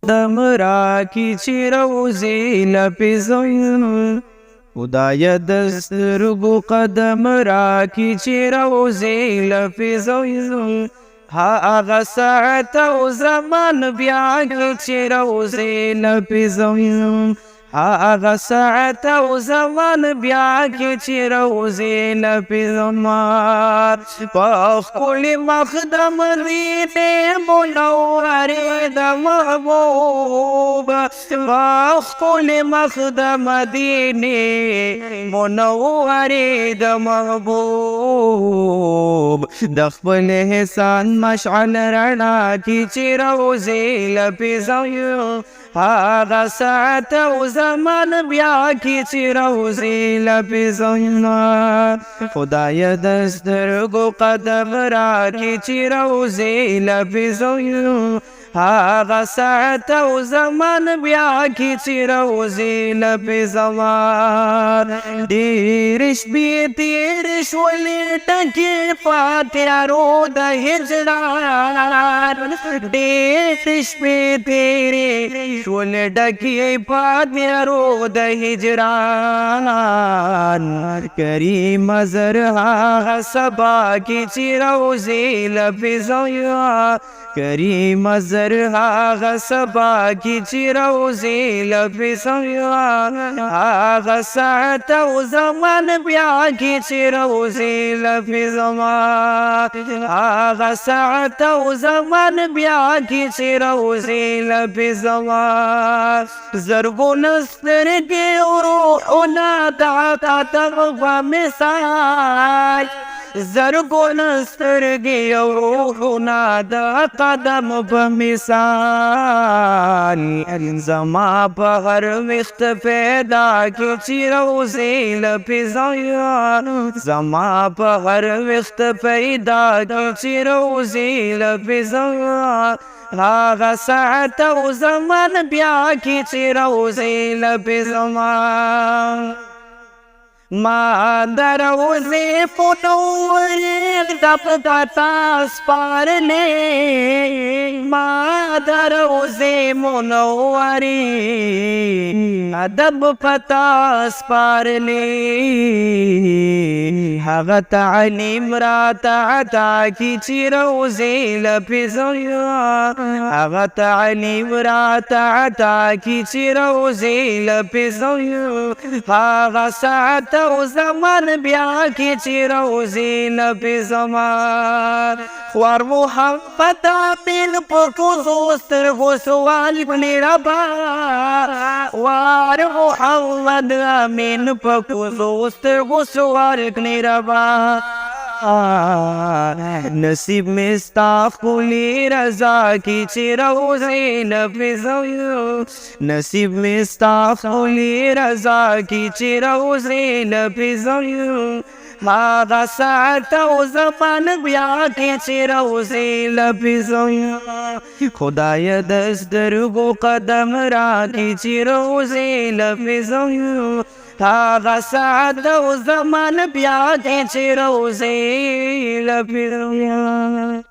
قدم راکی چی روزی لپیزویم خدای دسترگو قدم راکی چی روزی لپیزویم هاغه ساعت او زمان بیا کی چی روزی لپیزویم هاغه ساعت او زمان بیا کی چی روزی لپیزویم پخ کلی مخدم دینه منور د محبوب پخ کلی مخدم دینه منور د محبوب د خپل احسان مشعل رڼا کی چی روزی لپیزویم هاغه ساعت او زمان بیا کی چی روزی لپیزویم خدای دسترگو قدم را کی چی روزی لپیزویم هاغه ساعت او زمان بیا کی چی روزی لپیزویم ډېرې شپې تېرې شولې ټکې پاتیارو د هجران ډېرې شپې تېرې شولې ټکې پاتیارو د هجران کریم زر هغه سبا کی چی روزی لپیزویم کریم زر هاغه سبا کی چی روزی لپیزویم هاغه ساعت او زمان بیا کی چی روزی لپیزویم هاغه ساعت او زمان بیا کی چی روزی لپیزویم زرګون سترګې روحونه د عطا په مثال زرګون سترګې روحونه د قدم په مثال زما په هر وخت پیدا کی چی روزی لپیزویم زما په هر وخت پیدا کی چی روزی لپیزویم هاغه ساعت او زمان بیا کی چی روزی لپیزویم ما دروزی پنوری دب داتا سپارلی ما دروزی منوری ادب پتا سپارلی هغه تعلیم را عطا کی چی روزی لپیزویم هغه تعلیم را عطا کی چی روزی لپیزویم هغه ساعت او زمان بیا کی چی روزی لپیزویم خوار محمد آمین پکو سترګو سوال کړي ربا وار محمد آمین پکو سترګو سوال کړي ربا نصیب میں ستا خلی رضا کی چی روزی لپیزویم نصیب میں ستا خلی رضا کی چی روزی لپیزویم هاغه ساعت او زمان بیا کی چی روزی لپیزویم خدای دسترگو قدم را کی چی روزی لپیزویم هاغه ساعت او زمان بیا کی چی روزی لپیزویم